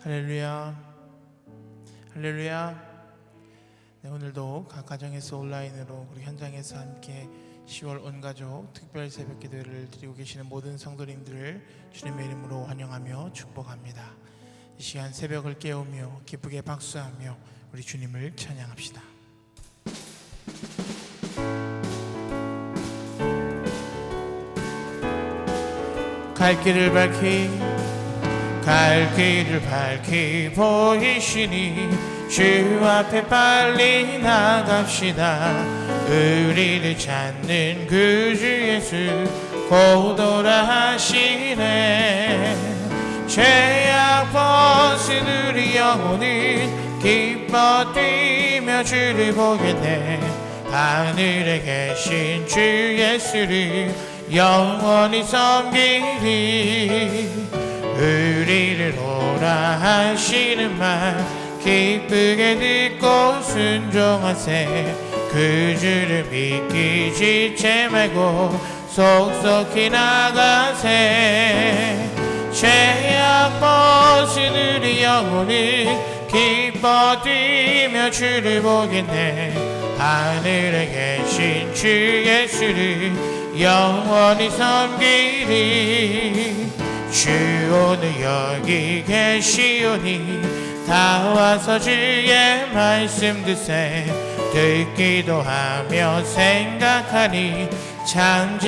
할렐루야, 할렐루야. 네, 오늘도 각 가정에서 온라인으로 우리 현장에서 함께 10월 온가족 특별 새벽 기도회를 드리고 계시는 모든 성도님들을 주님의 이름으로 환영하며 축복합니다. 이 시간 새벽을 깨우며 기쁘게 박수하며 우리 주님을 찬양합시다. 갈 길을 밝히 보이시니 주 앞에 빨리 나갑시다. 우리를 찾는 그 주 예수 곧 오라 하시네. 죄악 벗은 우리 영혼은 기뻐 뛰며 주를 보겠네. 하늘에 계신 주 예수를 영원히 섬기리. 우리를 오라 하시는 말 기쁘게 듣고 순종하세. 그 주를 믿기 지체 말고 속속히 나가세. 죄악 벗은 우리 영혼은 기뻐 뛰며 주를 보겠네. 하늘에 계신 주 예수를 영원히 섬기리. 주 오늘 여기 계시오니 다 와서 주의 말씀 듣세. 듣기도 하며 생각하니 참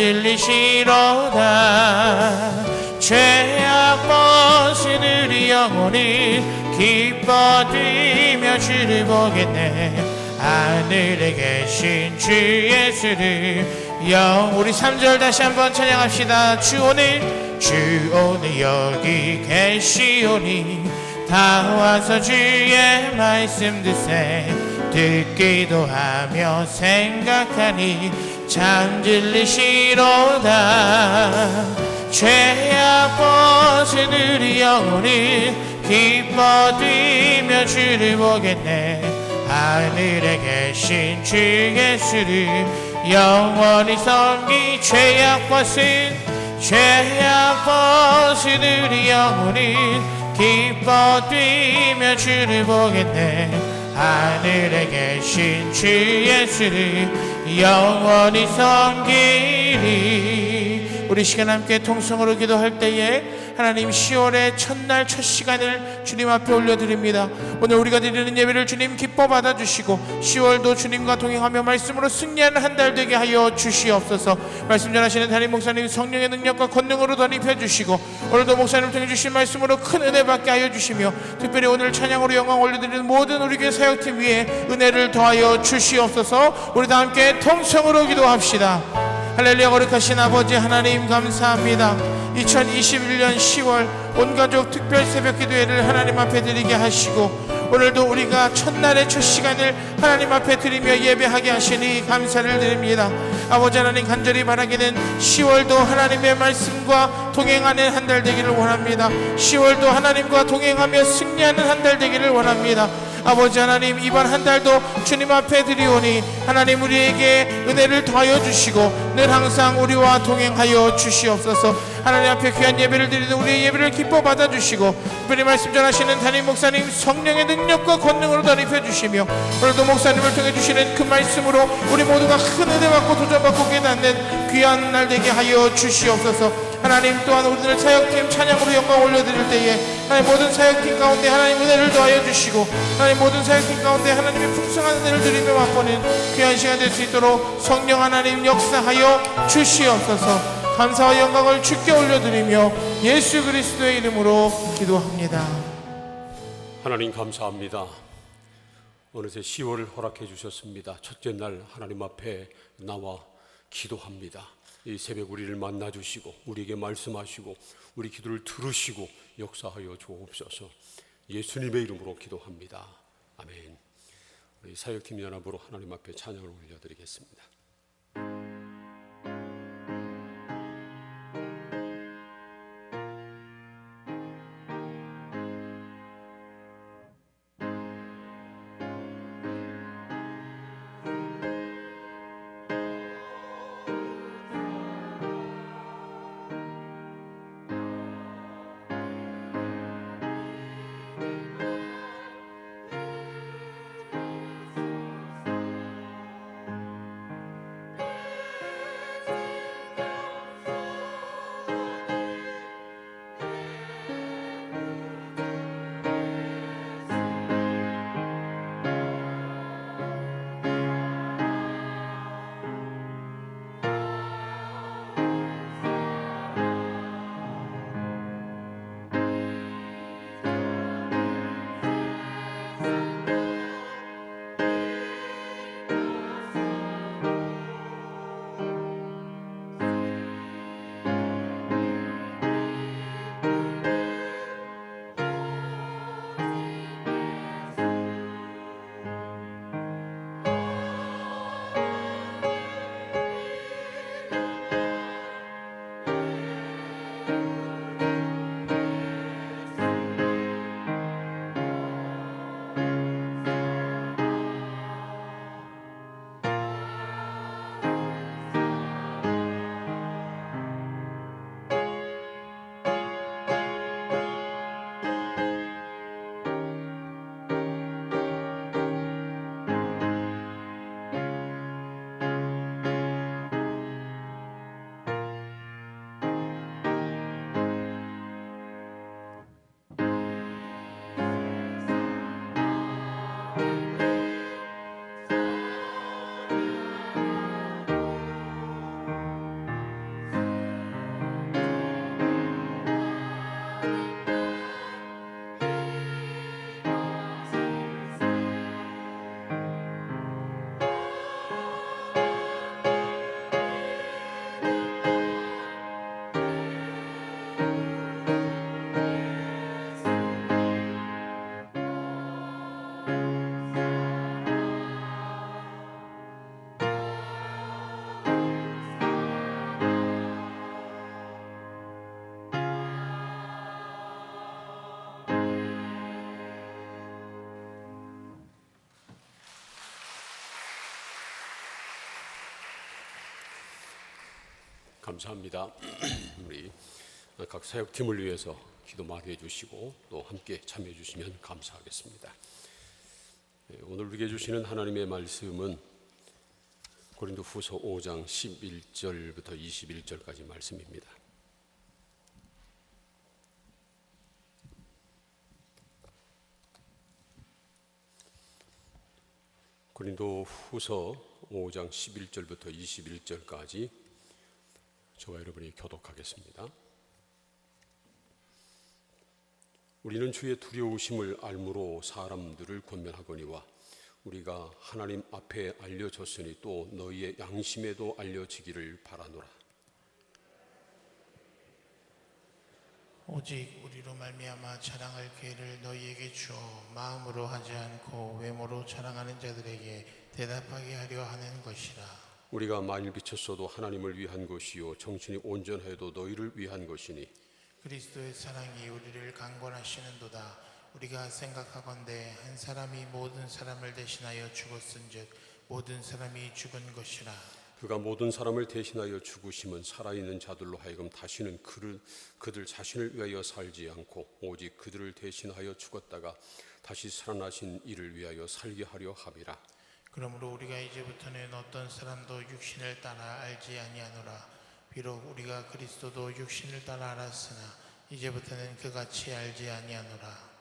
진리시로다. 죄악 벗은 우리 영혼은 기뻐 뛰며 주를 보겠네. 하늘에 계신 주 예수를 우리 3절 다시 한번 찬양합시다. 주 오늘 여기 계시오니 다 와서 주의 말씀 듣세. 듣기도 하며 생각하니 참 진리시로다. 죄악 벗은 우리 영혼은 기뻐 뛰며 주를 보겠네. 하늘에 계신 주 예수를 영원히 섬기. 죄악 벗은 우리 영혼은 기뻐 뛰며 주를 보겠네. 하늘에 계신 주 예수를 영원히 섬기리. 우리 시간 함께 통성으로 기도할 때에 하나님 10월의 첫날 첫 시간을 주님 앞에 올려드립니다. 오늘 우리가 드리는 예배를 주님 기뻐 받아주시고 10월도 주님과 동행하며 말씀으로 승리하는 한 달 되게 하여 주시옵소서. 말씀 전하시는 담임 목사님 성령의 능력과 권능으로 덧입혀 주시고 오늘도 목사님을 통해 주신 말씀으로 큰 은혜 받게 하여 주시며 특별히 오늘 찬양으로 영광 올려드리는 모든 우리 교회 사역팀 위에 은혜를 더하여 주시옵소서. 우리 다 함께 통성으로 기도합시다. 할렐루야. 거룩하신 아버지 하나님 감사합니다. 2021년 10월 온가족 특별 새벽 기도회를 하나님 앞에 드리게 하시고 오늘도 우리가 첫날의 첫 시간을 하나님 앞에 드리며 예배하게 하시니 감사를 드립니다. 아버지 하나님 간절히 바라기는 10월도 하나님의 말씀과 동행하는 한 달 되기를 원합니다. 10월도 하나님과 동행하며 승리하는 한 달 되기를 원합니다. 아버지 하나님 이번 한 달도 주님 앞에 드리오니 하나님 우리에게 은혜를 더하여 주시고 늘 항상 우리와 동행하여 주시옵소서. 하나님 앞에 귀한 예배를 드리는 우리의 예배를 기뻐 받아주시고 특별히 말씀 전하시는 담임 목사님 성령의 능력과 권능으로 덧입혀 주시며 오늘도 목사님을 통해 주시는 그 말씀으로 우리 모두가 큰 은혜 받고 도전받고 깨닫는 귀한 날 되게 하여 주시옵소서. 하나님 또한 우리들 사역팀 찬양으로 영광 올려드릴 때에 하나님 모든 사역팀 가운데 하나님 은혜를 더하여 주시고 하나님 모든 사역팀 가운데 하나님의 풍성한 은혜를 드리며 맛보는 귀한 시간 될 수 있도록 성령 하나님 역사하여 주시옵소서. 감사와 영광을 주께 올려드리며 예수 그리스도의 이름으로 기도합니다. 하나님 감사합니다. 어느새 10월을 허락해 주셨습니다. 첫째 날 하나님 앞에 나와 기도합니다. 이 새벽 우리를 만나 주시고 우리에게 말씀하시고 우리 기도를 들으시고 역사하여 주옵소서. 예수님의 이름으로 기도합니다. 아멘. 우리 사역팀 연합으로 하나님 앞에 찬양을 올려드리겠습니다. 감사합니다. 우리 각 사역팀을 위해서 기도 많이 해주시고 또 함께 참여해 주시면 감사하겠습니다. 오늘 우리에게 주시는 하나님의 말씀은 고린도후서 5장 11절부터 21절까지 말씀입니다. 고린도후서 5장 11절부터 21절까지 저와 여러분이 교독하겠습니다. 우리는 주의 두려우심을 알므로 사람들을 권면하거니와 우리가 하나님 앞에 알려졌으니 또 너희의 양심에도 알려지기를 바라노라. 오직 우리로 말미암아 자랑할 기회를 너희에게 주어 마음으로 하지 않고 외모로 자랑하는 자들에게 대답하게 하려 하는 것이라. 우리가 만일 비쳤어도 하나님을 위한 것이요 정신이 온전하여도 너희를 위한 것이니 그리스도의 사랑이 우리를 강권하시는도다. 우리가 생각하건대 한 사람이 모든 사람을 대신하여 죽었은즉 모든 사람이 죽은 것이라. 그가 모든 사람을 대신하여 죽으심은 살아있는 자들로 하여금 다시는 그들 자신을 위하여 살지 않고 오직 그들을 대신하여 죽었다가 다시 살아나신 이를 위하여 살게 하려 함이라. 그러므로 우리가 이제부터는 어떤 사람도 육신을 따라 알지 아니하노라. 비록 우리가 그리스도도 육신을 따라 알았으나 이제부터는 그같이 알지 아니하노라.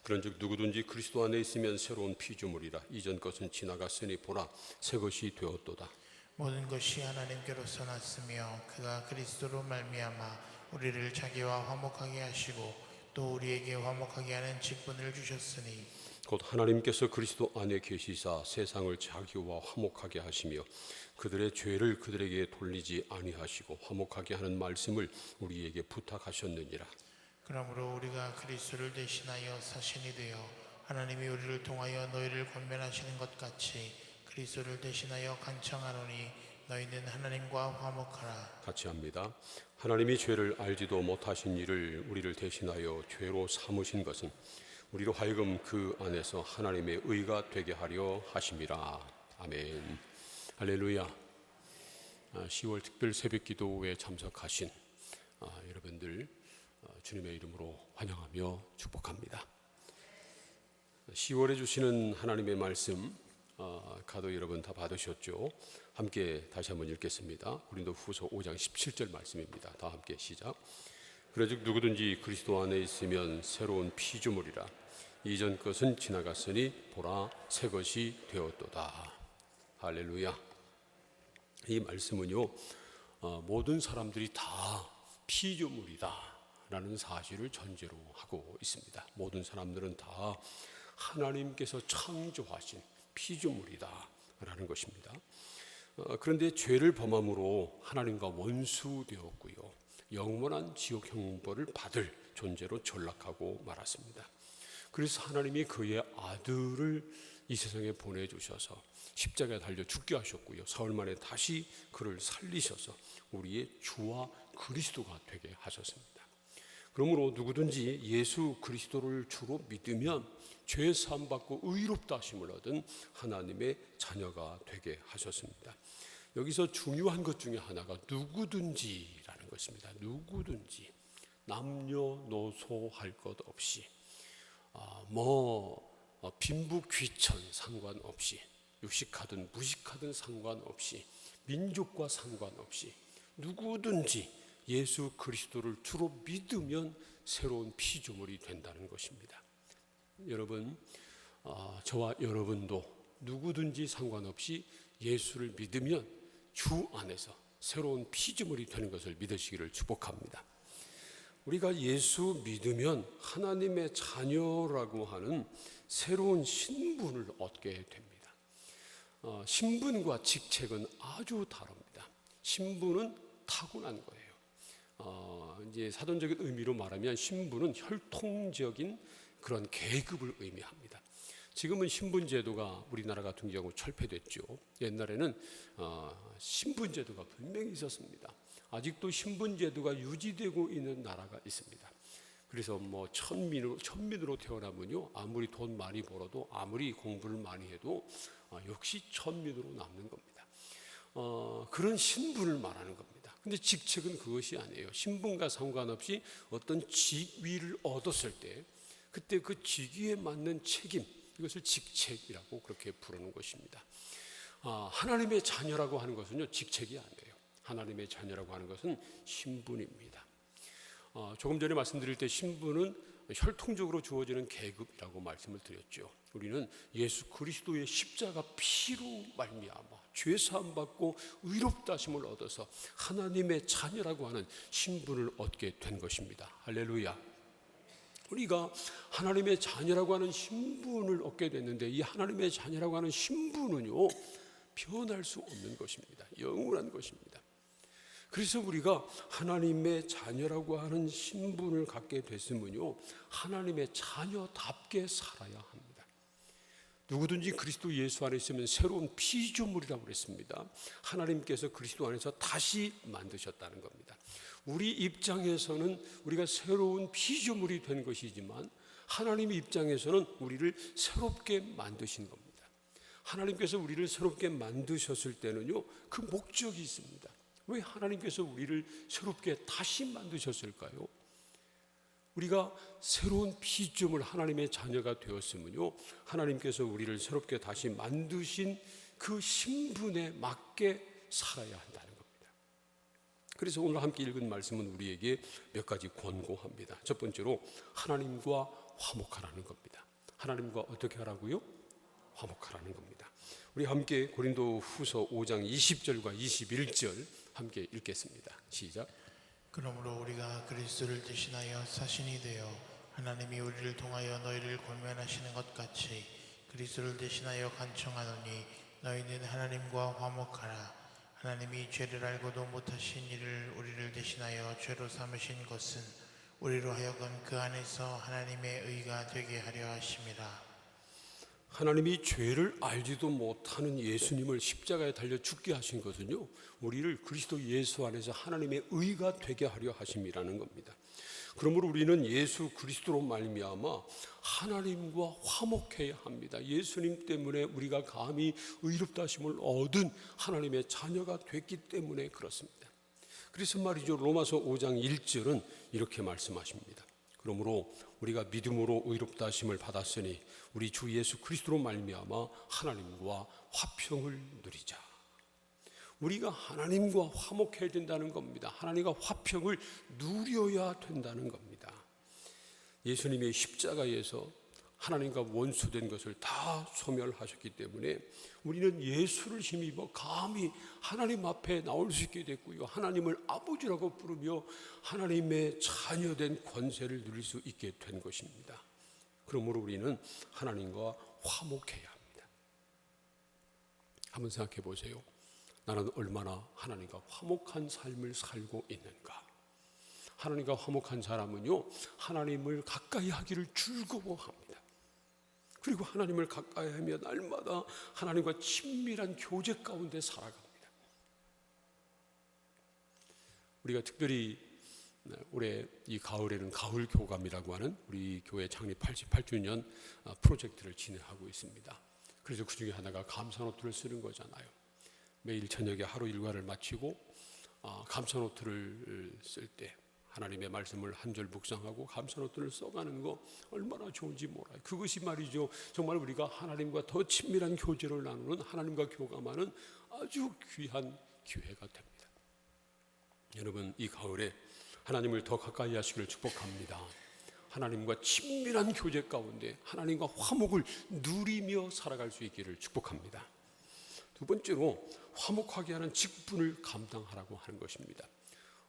그런즉 누구든지 그리스도 안에 있으면 새로운 피조물이라. 이전 것은 지나갔으니 보라 새 것이 되었도다. 모든 것이 하나님께로서 났으며 그가 그리스도로 말미암아 우리를 자기와 화목하게 하시고 또 우리에게 화목하게 하는 직분을 주셨으니 곧 하나님께서 그리스도 안에 계시사 세상을 자기와 화목하게 하시며 그들의 죄를 그들에게 돌리지 아니하시고 화목하게 하는 말씀을 우리에게 부탁하셨느니라. 그러므로 우리가 그리스도를 대신하여 사신이 되어 하나님이 우리를 통하여 너희를 권면하시는 것 같이 그리스도를 대신하여 간청하노니 너희는 하나님과 화목하라. 같이 합니다. 하나님이 죄를 알지도 못하신 이를 우리를 대신하여 죄로 삼으신 것은 우리로 하여금 그 안에서 하나님의 의가 되게 하려 하심이라. 아멘. 할렐루야. 10월 특별 새벽 기도에 참석하신 여러분들 주님의 이름으로 환영하며 축복합니다. 10월에 주시는 하나님의 말씀 가도 여러분 다 받으셨죠? 함께 다시 한번 읽겠습니다. 고린도후서 5장 17절 말씀입니다. 다 함께 시작. 그러즉 누구든지 그리스도 안에 있으면 새로운 피조물이라. 이전 것은 지나갔으니 보라 새 것이 되었도다. 할렐루야. 이 말씀은요 모든 사람들이 다 피조물이다 라는 사실을 전제로 하고 있습니다. 모든 사람들은 다 하나님께서 창조하신 피조물이다 라는 것입니다. 그런데 죄를 범함으로 하나님과 원수되었고요 영원한 지옥 형벌을 받을 존재로 전락하고 말았습니다. 그래서 하나님이 그의 아들을 이 세상에 보내주셔서 십자가에 달려 죽게 하셨고요 사흘 만에 다시 그를 살리셔서 우리의 주와 그리스도가 되게 하셨습니다. 그러므로 누구든지 예수 그리스도를 주로 믿으면 죄 사함 받고 의롭다 하심을 얻은 하나님의 자녀가 되게 하셨습니다. 여기서 중요한 것 중에 하나가 누구든지라는 것입니다. 누구든지 남녀노소 할 것 없이 빈부 귀천 상관없이 유식하든 무식하든 상관없이 민족과 상관없이 누구든지 예수 그리스도를 주로 믿으면 새로운 피조물이 된다는 것입니다. 여러분 저와 여러분도 누구든지 상관없이 예수를 믿으면 주 안에서 새로운 피조물이 되는 것을 믿으시기를 축복합니다. 우리가 예수 믿으면 하나님의 자녀라고 하는 새로운 신분을 얻게 됩니다. 신분과 직책은 아주 다릅니다. 신분은 타고난 거예요. 이제 사전적인 의미로 말하면 신분은 혈통적인 그런 계급을 의미합니다. 지금은 신분제도가 우리나라 같은 경우 철폐됐죠. 옛날에는 신분제도가 분명히 있었습니다. 아직도 신분제도가 유지되고 있는 나라가 있습니다. 그래서 천민으로 태어나면요 아무리 돈 많이 벌어도 아무리 공부를 많이 해도 역시 천민으로 남는 겁니다. 그런 신분을 말하는 겁니다. 근데 직책은 그것이 아니에요. 신분과 상관없이 어떤 직위를 얻었을 때 그때 그 직위에 맞는 책임, 이것을 직책이라고 그렇게 부르는 것입니다. 하나님의 자녀라고 하는 것은요, 직책이 아니에요. 하나님의 자녀라고 하는 것은 신분입니다. 조금 전에 말씀드릴 때 신분은 혈통적으로 주어지는 계급이라고 말씀을 드렸죠. 우리는 예수 그리스도의 십자가 피로 말미암아 죄 사함 받고 의롭다 하심을 얻어서 하나님의 자녀라고 하는 신분을 얻게 된 것입니다. 할렐루야. 우리가 하나님의 자녀라고 하는 신분을 얻게 됐는데, 이 하나님의 자녀라고 하는 신분은요, 변할 수 없는 것입니다. 영원한 것입니다. 그래서 우리가 하나님의 자녀라고 하는 신분을 갖게 됐으면요, 하나님의 자녀답게 살아야 합니다. 누구든지 그리스도 예수 안에 있으면 새로운 피조물이라고 그랬습니다. 하나님께서 그리스도 안에서 다시 만드셨다는 겁니다. 우리 입장에서는 우리가 새로운 피조물이 된 것이지만 하나님의 입장에서는 우리를 새롭게 만드신 겁니다. 하나님께서 우리를 새롭게 만드셨을 때는요, 그 목적이 있습니다. 왜 하나님께서 우리를 새롭게 다시 만드셨을까요? 우리가 새로운 피조물 하나님의 자녀가 되었으면요, 하나님께서 우리를 새롭게 다시 만드신 그 신분에 맞게 살아야 한다는 겁니다. 그래서 오늘 함께 읽은 말씀은 우리에게 몇 가지 권고합니다. 첫 번째로 하나님과 화목하라는 겁니다. 하나님과 어떻게 하라고요? 화목하라는 겁니다. 우리 함께 고린도 후서 5장 20절과 21절 함께 읽겠습니다. 시작. 그러므로 우리가 그리스도를 대신하여 사신이 되어 하나님이 우리를 통하여 너희를 권면하시는 것 같이 그리스도를 대신하여 간청하노니 너희는 하나님과 화목하라. 하나님이 죄를 알고도 못하신 일을 우리를 대신하여 죄로 삼으신 것은 우리로 하여금 그 안에서 하나님의 의가 되게 하려 하심이라. 하나님이 죄를 알지도 못하는 예수님을 십자가에 달려 죽게 하신 것은요, 우리를 그리스도 예수 안에서 하나님의 의가 되게 하려 하심이라는 겁니다. 그러므로 우리는 예수 그리스도로 말미암아 하나님과 화목해야 합니다. 예수님 때문에 우리가 감히 의롭다 하심을 얻은 하나님의 자녀가 됐기 때문에 그렇습니다. 그래서 말이죠, 로마서 5장 1절은 이렇게 말씀하십니다. 그러므로 우리가 믿음으로 의롭다 하심을 받았으니 우리 주 예수 그리스도로 말미암아 하나님과 화평을 누리자. 우리가 하나님과 화목해야 된다는 겁니다. 하나님과 화평을 누려야 된다는 겁니다. 예수님의 십자가에서 하나님과 원수된 것을 다 소멸하셨기 때문에 우리는 예수를 힘입어 감히 하나님 앞에 나올 수 있게 됐고요, 하나님을 아버지라고 부르며 하나님의 자녀된 권세를 누릴 수 있게 된 것입니다. 그러므로 우리는 하나님과 화목해야 합니다. 한번 생각해 보세요. 나는 얼마나 하나님과 화목한 삶을 살고 있는가? 하나님과 화목한 사람은요, 하나님을 가까이 하기를 즐거워합니다. 그리고 하나님을 가까이 하며 날마다 하나님과 친밀한 교제 가운데 살아갑니다. 우리가 특별히 올해 이 가을에는 가을 교감이라고 하는 우리 교회 창립 88주년 프로젝트를 진행하고 있습니다. 그래서 그 중에 하나가 감사노트를 쓰는 거잖아요. 매일 저녁에 하루 일과를 마치고 감사노트를 쓸 때 하나님의 말씀을 한 절 묵상하고 감사노트를 써가는 거 얼마나 좋은지 몰라요. 그것이 말이죠, 정말 우리가 하나님과 더 친밀한 교제를 나누는, 하나님과 교감하는 아주 귀한 기회가 됩니다. 여러분, 이 가을에 하나님을 더 가까이 하시기를 축복합니다. 하나님과 친밀한 교제 가운데 하나님과 화목을 누리며 살아갈 수 있기를 축복합니다. 두 번째로 화목하게 하는 직분을 감당하라고 하는 것입니다.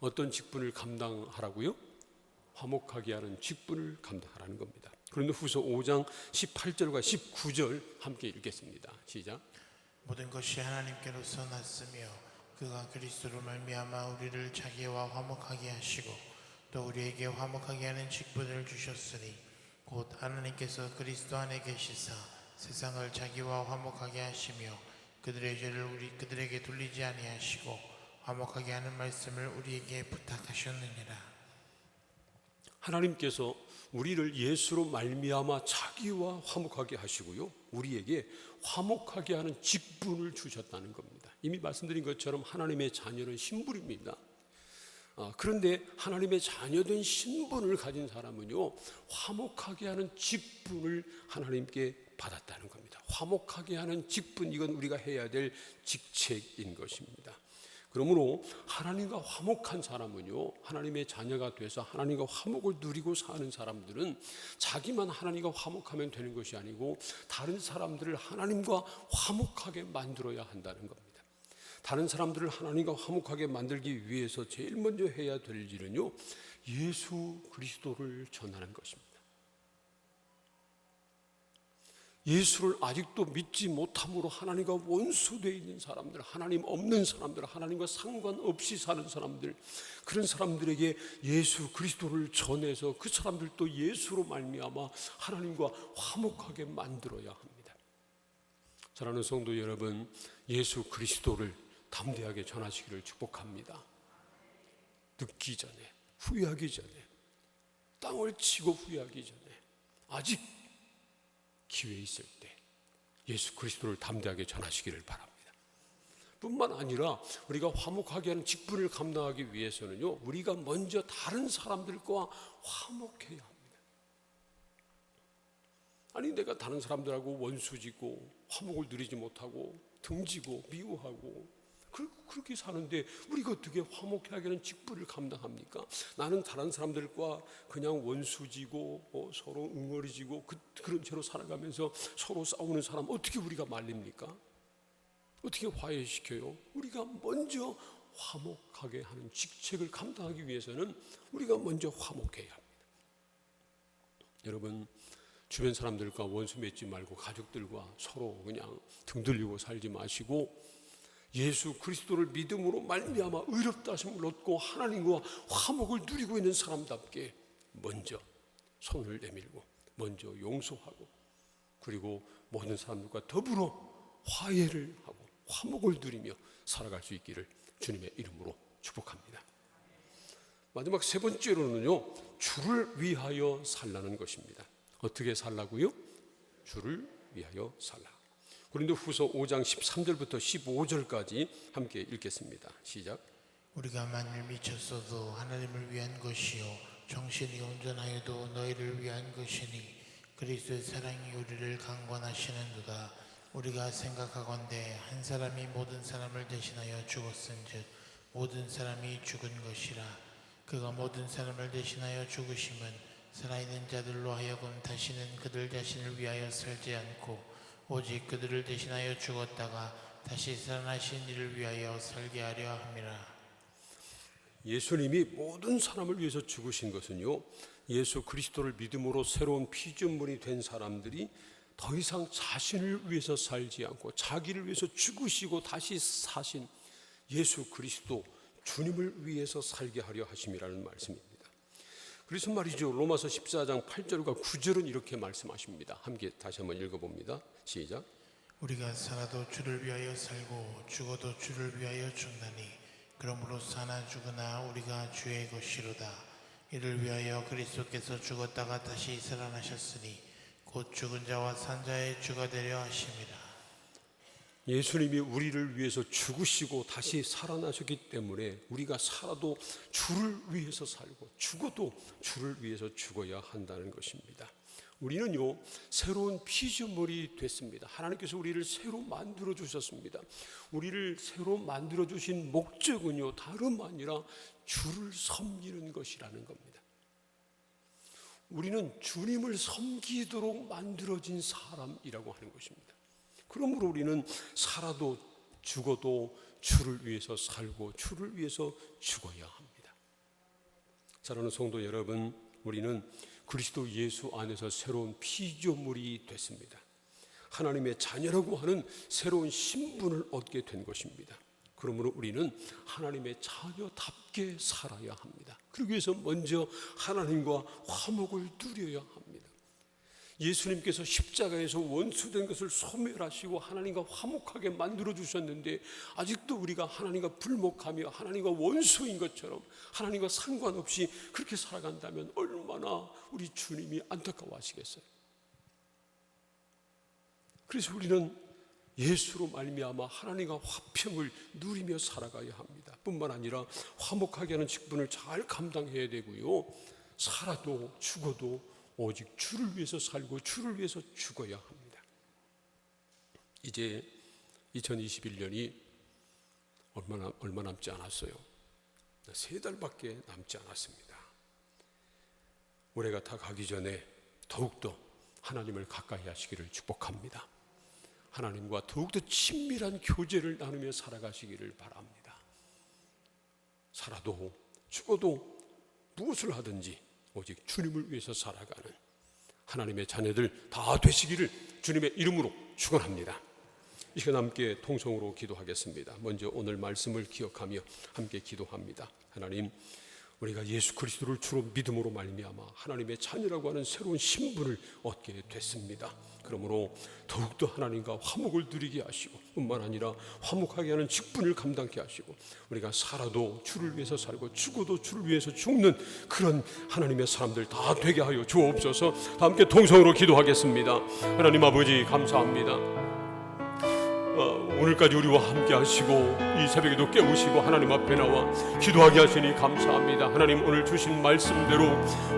어떤 직분을 감당하라고요? 화목하게 하는 직분을 감당하라는 겁니다. 그런데 후서 5장 18절과 19절 함께 읽겠습니다. 시작. 모든 것이 하나님께로서 났으며 그가 그리스도로 말미암아 우리를 자기와 화목하게 하시고 또 우리에게 화목하게 하는 직분을 주셨으니 곧 하나님께서 그리스도 안에 계시사 세상을 자기와 화목하게 하시며 그들의 죄를 그들에게 돌리지 아니하시고 화목하게 하는 말씀을 우리에게 부탁하셨느니라. 하나님께서 우리를 예수로 말미암아 자기와 화목하게 하시고요, 우리에게 화목하게 하는 직분을 주셨다는 겁니다. 이미 말씀드린 것처럼 하나님의 자녀는 신분입니다. 그런데 하나님의 자녀된 신분을 가진 사람은요, 화목하게 하는 직분을 하나님께 받았다는 겁니다. 화목하게 하는 직분, 이건 우리가 해야 될 직책인 것입니다. 그러므로 하나님과 화목한 사람은요, 하나님의 자녀가 돼서 하나님과 화목을 누리고 사는 사람들은 자기만 하나님과 화목하면 되는 것이 아니고 다른 사람들을 하나님과 화목하게 만들어야 한다는 겁니다. 다른 사람들을 하나님과 화목하게 만들기 위해서 제일 먼저 해야 될 일은요, 예수 그리스도를 전하는 것입니다. 예수를 아직도 믿지 못함으로 하나님과 원수되어 있는 사람들, 하나님 없는 사람들, 하나님과 상관없이 사는 사람들, 그런 사람들에게 예수 그리스도를 전해서 그 사람들도 예수로 말미암아 하나님과 화목하게 만들어야 합니다. 사랑하는 성도 여러분, 예수 그리스도를 담대하게 전하시기를 축복합니다. 늦기 전에, 후회하기 전에, 땅을 치고 후회하기 전에, 아직 기회 있을 때 예수 그리스도를 담대하게 전하시기를 바랍니다. 뿐만 아니라 우리가 화목하게 하는 직분을 감당하기 위해서는요, 우리가 먼저 다른 사람들과 화목해야 합니다. 아니, 내가 다른 사람들하고 원수지고 화목을 누리지 못하고 등지고 미워하고 그렇게 사는데 우리가 어떻게 화목하게 하는 직분을 감당합니까? 나는 다른 사람들과 그냥 원수지고 서로 응어리지고 그런 채로 살아가면서 서로 싸우는 사람 어떻게 우리가 말립니까? 어떻게 화해시켜요? 우리가 먼저 화목하게 하는 직책을 감당하기 위해서는 우리가 먼저 화목해야 합니다. 여러분, 주변 사람들과 원수 맺지 말고 가족들과 서로 그냥 등 돌리고 살지 마시고 예수 그리스도를 믿음으로 말미암아 의롭다 하심을 얻고 하나님과 화목을 누리고 있는 사람답게 먼저 손을 내밀고 먼저 용서하고 그리고 모든 사람들과 더불어 화해를 하고 화목을 누리며 살아갈 수 있기를 주님의 이름으로 축복합니다. 마지막 세 번째로는요, 주를 위하여 살라는 것입니다. 어떻게 살라고요? 주를 위하여 살라. 고린도후서 5장 13절부터 15절까지 함께 읽겠습니다. 시작. 우리가 만일 미쳤어도 하나님을 위한 것이요 정신이 온전하여도 너희를 위한 것이니 그리스도의 사랑이 우리를 강권하시는도다. 우리가 생각하건대 한 사람이 모든 사람을 대신하여 죽었은즉 모든 사람이 죽은 것이라. 그가 모든 사람을 대신하여 죽으심은 살아있는 자들로 하여금 다시는 그들 자신을 위하여 살지 않고 오직 그들을 대신하여 죽었다가 다시 살아나신 이를 위하여 살게 하려 함이라. 예수님이 모든 사람을 위해서 죽으신 것은요, 예수 그리스도를 믿음으로 새로운 피조물이 된 사람들이 더 이상 자신을 위해서 살지 않고 자기를 위해서 죽으시고 다시 사신 예수 그리스도 주님을 위해서 살게 하려 하심이라는 말씀입니다. 그래서 말이죠, 로마서 14장 8절과 9절은 이렇게 말씀하십니다. 함께 다시 한번 읽어봅니다. 시작. 우리가 살아도 주를 위하여 살고 죽어도 주를 위하여 죽나니 그러므로 사나 죽으나 우리가 주의 것이로다. 이를 위하여 그리스도께서 죽었다가 다시 살아나셨으니 곧 죽은 자와 산 자의 주가 되려 하심이라. 예수님이 우리를 위해서 죽으시고 다시 살아나셨기 때문에 우리가 살아도 주를 위해서 살고 죽어도 주를 위해서 죽어야 한다는 것입니다. 우리는요, 새로운 피조물이 됐습니다. 하나님께서 우리를 새로 만들어 주셨습니다. 우리를 새로 만들어 주신 목적은요, 다름 아니라 주를 섬기는 것이라는 겁니다. 우리는 주님을 섬기도록 만들어진 사람이라고 하는 것입니다. 그러므로 우리는 살아도 죽어도 주를 위해서 살고 주를 위해서 죽어야 합니다. 사랑하는 성도 여러분, 우리는 그리스도 예수 안에서 새로운 피조물이 됐습니다. 하나님의 자녀라고 하는 새로운 신분을 얻게 된 것입니다. 그러므로 우리는 하나님의 자녀답게 살아야 합니다. 그러기 위해서 먼저 하나님과 화목을 누려야 합니다. 예수님께서 십자가에서 원수된 것을 소멸하시고 하나님과 화목하게 만들어 주셨는데 아직도 우리가 하나님과 불목하며 하나님과 원수인 것처럼 하나님과 상관없이 그렇게 살아간다면 얼마나 우리 주님이 안타까워하시겠어요. 그래서 우리는 예수로 말미암아 하나님과 화평을 누리며 살아가야 합니다. 뿐만 아니라 화목하게 하는 직분을 잘 감당해야 되고요, 살아도 죽어도 오직 주를 위해서 살고 주를 위해서 죽어야 합니다. 이제 2021년이 얼마 남지 않았어요. 3달밖에 남지 않았습니다. 올해가 다 가기 전에 더욱더 하나님을 가까이 하시기를 축복합니다. 하나님과 더욱더 친밀한 교제를 나누며 살아가시기를 바랍니다. 살아도 죽어도 무엇을 하든지 오직 주님을 위해서 살아가는 하나님의 자녀들 다 되시기를 주님의 이름으로 축원합니다. 이 시간 함께 통성으로 기도하겠습니다. 먼저 오늘 말씀을 기억하며 함께 기도합니다. 하나님, 우리가 예수 그리스도를 주로 믿음으로 말미암아 하나님의 자녀라고 하는 새로운 신분을 얻게 됐습니다. 그러므로 더욱더 하나님과 화목을 누리게 하시고 뿐만 아니라 화목하게 하는 직분을 감당케 하시고 우리가 살아도 주를 위해서 살고 죽어도 주를 위해서 죽는 그런 하나님의 사람들 다 되게 하여 주옵소서. 다 함께 통성으로 기도하겠습니다. 하나님 아버지 감사합니다. 오늘까지 우리와 함께 하시고 이 새벽에도 깨우시고 하나님 앞에 나와 기도하게 하시니 감사합니다. 하나님, 오늘 주신 말씀대로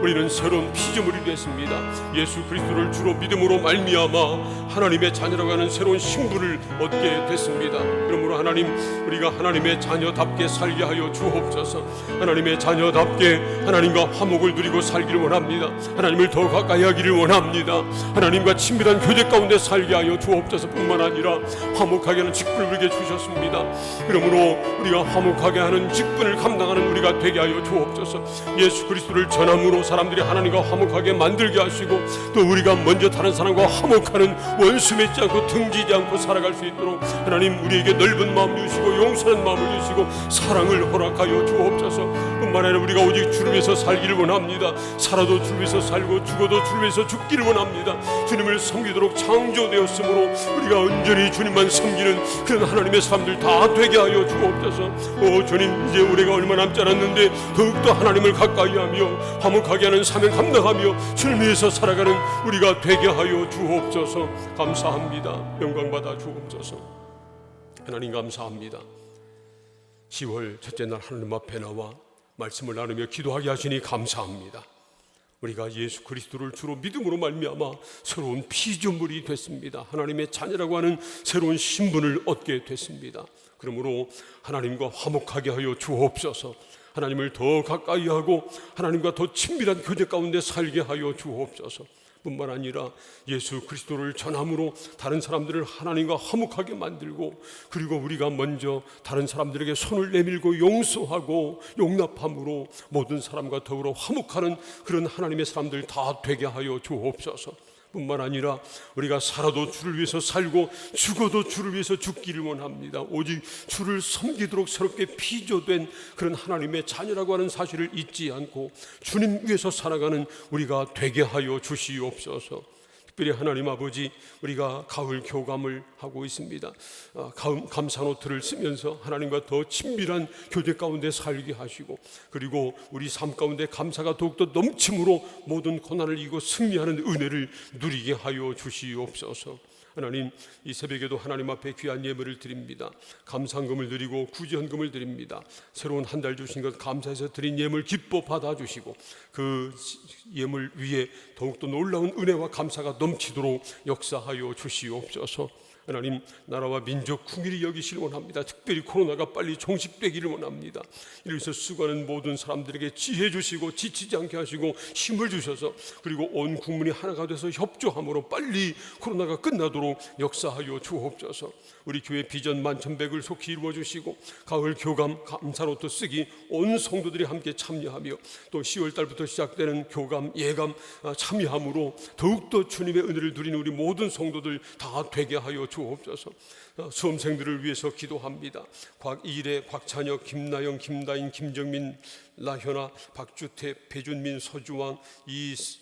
우리는 새로운 피조물이 됐습니다. 예수 그리스도를 주로 믿음으로 말미암아 하나님의 자녀라고 하는 새로운 신분을 얻게 됐습니다. 그러므로 하나님, 우리가 하나님의 자녀답게 살게 하여 주옵소서. 하나님의 자녀답게 하나님과 화목을 누리고 살기를 원합니다. 하나님을 더 가까이 하기를 원합니다. 하나님과 친밀한 교제 가운데 살게 하여 주옵소서. 뿐만 아니라 화목하게 하는 직분을 우리에게 주셨습니다. 그러므로 우리가 화목하게 하는 직분을 감당하는 우리가 되게 하여 주옵소서. 예수 그리스도를 전함으로 사람들이 하나님과 화목하게 만들게 하시고 또 우리가 먼저 다른 사람과 화목하는 원수 맺지 않고 등지지 않고 살아갈 수 있도록 하나님, 우리에게 넓은 마음 주시고 용서하는 마음을 주시고 사랑을 허락하여 주옵소서. 뿐만 아니라 우리가 오직 주를 위해서 살기를 원합니다. 살아도 주를 위해서 살고 죽어도 주를 위해서 죽기를 원합니다. 주님을 섬기도록 창조되었으므로 우리가 온전히 주님만 섬기는 그런 하나님의 사람들 다 되게 하여 주옵소서. 오 주님, 이제 우리가 얼마 남지 않았는데 더욱더 하나님을 가까이 하며 화목하게 하는 사명 감당하며 주를 위해서 살아가는 우리가 되게 하여 주옵소서. 감사합니다. 영광 받아 주옵소서. 하나님 감사합니다. 10월 첫째 날 하나님 앞에 나와 말씀을 나누며 기도하게 하시니 감사합니다. 우리가 예수 그리스도를 주로 믿음으로 말미암아 새로운 피조물이 됐습니다. 하나님의 자녀라고 하는 새로운 신분을 얻게 됐습니다. 그러므로 하나님과 화목하게 하여 주옵소서. 하나님을 더 가까이 하고 하나님과 더 친밀한 교제 가운데 살게 하여 주옵소서. 뿐만 아니라 예수 그리스도를 전함으로 다른 사람들을 하나님과 화목하게 만들고 그리고 우리가 먼저 다른 사람들에게 손을 내밀고 용서하고 용납함으로 모든 사람과 더불어 화목하는 그런 하나님의 사람들 다 되게 하여 주옵소서. 뿐만 아니라 우리가 살아도 주를 위해서 살고 죽어도 주를 위해서 죽기를 원합니다. 오직 주를 섬기도록 새롭게 피조된 그런 하나님의 자녀라고 하는 사실을 잊지 않고 주님 위해서 살아가는 우리가 되게 하여 주시옵소서. 특별히 하나님 아버지, 우리가 가을 교감을 하고 있습니다. 감사노트를 쓰면서 하나님과 더 친밀한 교제 가운데 살게 하시고 그리고 우리 삶 가운데 감사가 더욱더 넘침으로 모든 고난을 이기고 승리하는 은혜를 누리게 하여 주시옵소서. 하나님, 이 새벽에도 하나님 앞에 귀한 예물을 드립니다. 감사금을 드리고 구제헌금을 드립니다. 새로운 한 달 주신 것 감사해서 드린 예물 기뻐 받아주시고 그 예물 위에 더욱더 놀라운 은혜와 감사가 넘치도록 역사하여 주시옵소서. 하나님, 나라와 민족 궁일이 여기시길 원합니다. 특별히 코로나가 빨리 종식되기를 원합니다. 이로서 수고하는 모든 사람들에게 지혜 주시고 지치지 않게 하시고 힘을 주셔서 그리고 온 국민이 하나가 돼서 협조함으로 빨리 코로나가 끝나도록 역사하여 주옵소서. 우리 교회 비전 만천백을 속히 이루어주시고 가을 교감 감사노트 쓰기 온 성도들이 함께 참여하며 또 10월 달부터 시작되는 교감 예감 참여함으로 더욱더 주님의 은혜를 누리는 우리 모든 성도들 다 되게 하여 주옵소서. 수험생들을 위해서 기도합니다. 곽이래, 곽찬혁, 김나영, 김다인, 김정민, 나현아, 박주태, 배준민, 서주왕,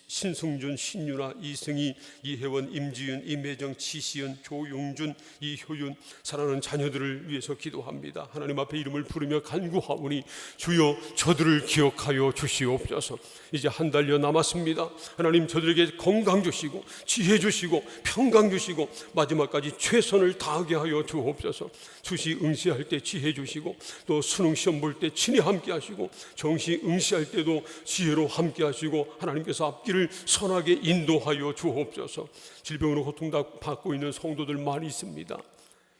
신승준, 신유나, 이승희, 이혜원, 임지윤, 임혜정, 지시연, 조용준, 이효윤 사랑하는 자녀들을 위해서 기도합니다. 하나님 앞에 이름을 부르며 간구하오니 주여 저들을 기억하여 주시옵소서. 이제 한 달여 남았습니다. 하나님 저들에게 건강 주시고 지혜 주시고 평강 주시고 마지막까지 최선을 다하게 하여 주옵소서. 수시 응시할 때 지혜 주시고 또 수능 시험 볼 때 친히 함께 하시고 정시 응시할 때도 지혜로 함께 하시고 하나님께서 앞길을 선하게 인도하여 주옵소서. 질병으로 고통받고 있는 성도들 많이 있습니다.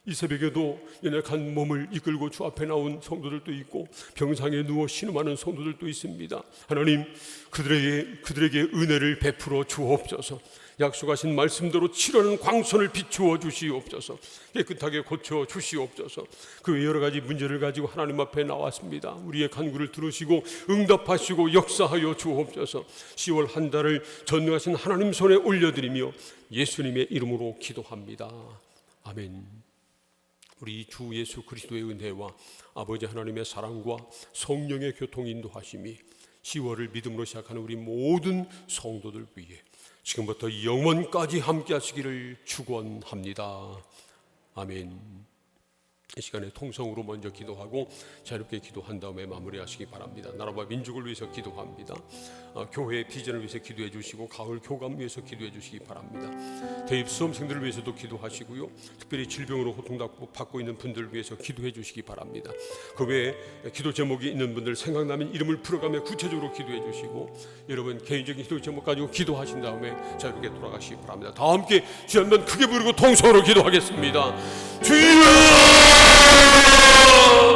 이 새벽에도 연약한 몸을 이끌고 주 앞에 나온 성도들도 있고 병상에 누워 신음하는 성도들도 있습니다. 하나님 그들에게 은혜를 베풀어 주옵소서. 약속하신 말씀대로 치료하는 광선을 비추어 주시옵소서. 깨끗하게 고쳐 주시옵소서. 그 외 여러 가지 문제를 가지고 하나님 앞에 나왔습니다. 우리의 간구를 들으시고 응답하시고 역사하여 주옵소서. 10월 한 달을 전능하신 하나님 손에 올려드리며 예수님의 이름으로 기도합니다. 아멘. 우리 주 예수 그리스도의 은혜와 아버지 하나님의 사랑과 성령의 교통 인도하심이 10월을 믿음으로 시작하는 우리 모든 성도들 위해 지금부터 영원까지 함께 하시기를 축원합니다. 아멘. 이 시간에 통성으로 먼저 기도하고 자유롭게 기도한 다음에 마무리하시기 바랍니다. 나라와 민족을 위해서 기도합니다. 교회의 비전을 위해서 기도해 주시고 가을 교감 위해서 기도해 주시기 바랍니다. 대입 수험생들을 위해서도 기도하시고요. 특별히 질병으로 고통받고 있는 분들을 위해서 기도해 주시기 바랍니다. 그 외에 기도 제목이 있는 분들 생각나면 이름을 풀어가며 구체적으로 기도해 주시고 여러분 개인적인 기도 제목 가지고 기도하신 다음에 자유롭게 돌아가시기 바랍니다. 다 함께 주 한번 크게 부르고 통성으로 기도하겠습니다. 주여!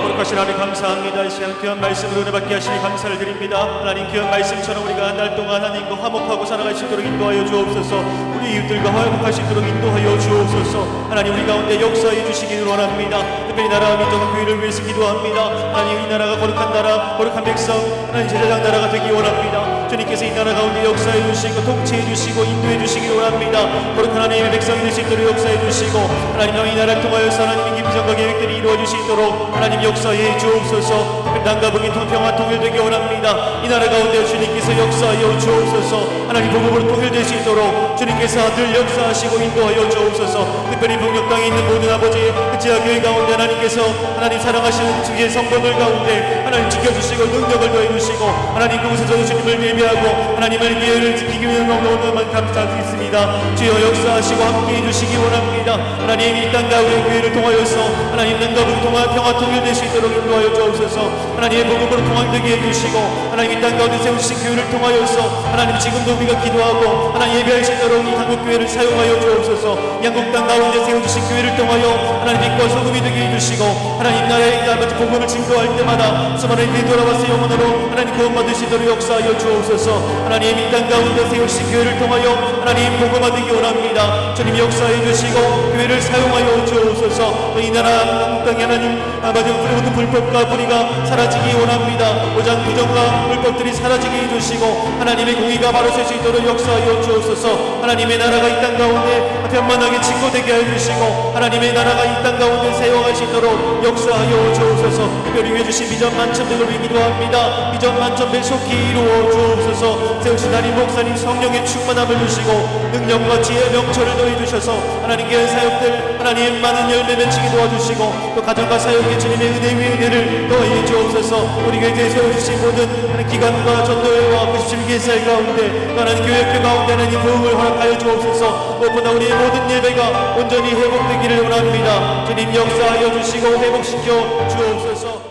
거룩하신 하나님 감사합니다. 이 시간 귀한 말씀으로 은혜 받게 하시니 감사를 드립니다. 하나님 귀한 말씀처럼 우리가 한 달 동안 하나님과 화목하고 살아갈 수 있도록 인도하여 주옵소서. 우리 이웃들과 화목할 수 있도록 인도하여 주옵소서. 하나님 우리 가운데 역사해 주시기를 원합니다. 특별히 나라와 민족과 교회를 위해서 기도합니다. 하나님 이 나라가 거룩한 나라, 거룩한 백성, 하나님 제사장 나라가 되기 원합니다. 주님께서 이 나라 가운데 역사해 주시고 통치해 주시고 인도해 주시기 원합니다. 거룩한 하나님의 백성이 될 수 있도록 역사해 주시고 하나님 이 나라를 통하여서 하나님의 비전과 계획들이 이루어질 수 있도록 하나님 역사해 주옵소서. 땅과 북이 평화 통일되기 원합니다. 이 나라 가운데 주님께서 역사하여 주옵소서. 하나님 복음으로 통일될 수 있도록 주님께서 늘 역사하시고 인도하여 주옵소서. 특별히 북녘 땅에 있는 모든 아버지 지하교회 가운데 하나님께서 하나님 사랑하시는 주의 성도들 가운데 하나님 지켜주시고 능력을 더해주시고 하나님 그곳에서 주님을 예배하고 하나님의 기회를 지키기 위해 너무너무 감사드립니다. 주여 역사하시고 함께해 주시기 원합니다. 하나님 이 땅 가운데 교회를 통하여서 하나님 땅과 북 평화 통일될 수 있도록 인도하여 주옵소서. 하나님의 복음으로 통합되게 해주시고 하나님 이 땅 가운데 세우신 교회를 통하여서 하나님 지금도 우리가 기도하고 하나님 예배할 수 있도록 이 한국교회를 사용하여 주옵소서. 양국 땅 가운데 세워주신 교회를 통하여 하나님 빛과 소금이 되게 해주시고 하나님 나라의 아버지 복음을 증거할 때마다 수많은 이들이 돌아와서 영혼으로 하나님 구원받을 수 있도록 역사하여 주옵소서. 하나님 이 땅 가운데 세우신 교회를 통하여 하나님 복음받기 원합니다. 주님 역사해 주시고 교회를 사용하여 주옵소서. 이 나라 한국 땅에 하나님 아버지 모든 불법과 불의가 사라지기 원합니다. 오장 부정과 불법들이 사라지게 해주시고 하나님의 공의가 바로 설 수 있도록 역사하여 주옵소서. 하나님의 나라가 이 땅 가운데 편만하게 증거되게 해주시고 하나님의 나라가 이 땅 가운데 세워갈 수 있도록 역사하여 주옵소서. 특별히 해주신 비전 만점들을 위해 기도합니다. 비전 만점들 속히 이루어 주옵소서. 세우신 하나님 목사님 성령의 충만함을 주시고 능력과 지혜 명철을 더해 주셔서 하나님 귀한 사역들 하나님 많은 열매 맺히게 도와주시고 또 가정과 사역에 주님의 은혜 위에 은혜를 더해 주옵소서. 우리 교회에 세워주신 모든 기관과 전도회와 97개 살 가운데 하나님 교회학교 가운데 하나님 부흥을 허락하여 주옵소서. 무엇보다 우리의 모든 예배가 온전히 회복되기를 원합니다. 주님 역사하여 주시고 회복시켜 주옵소서.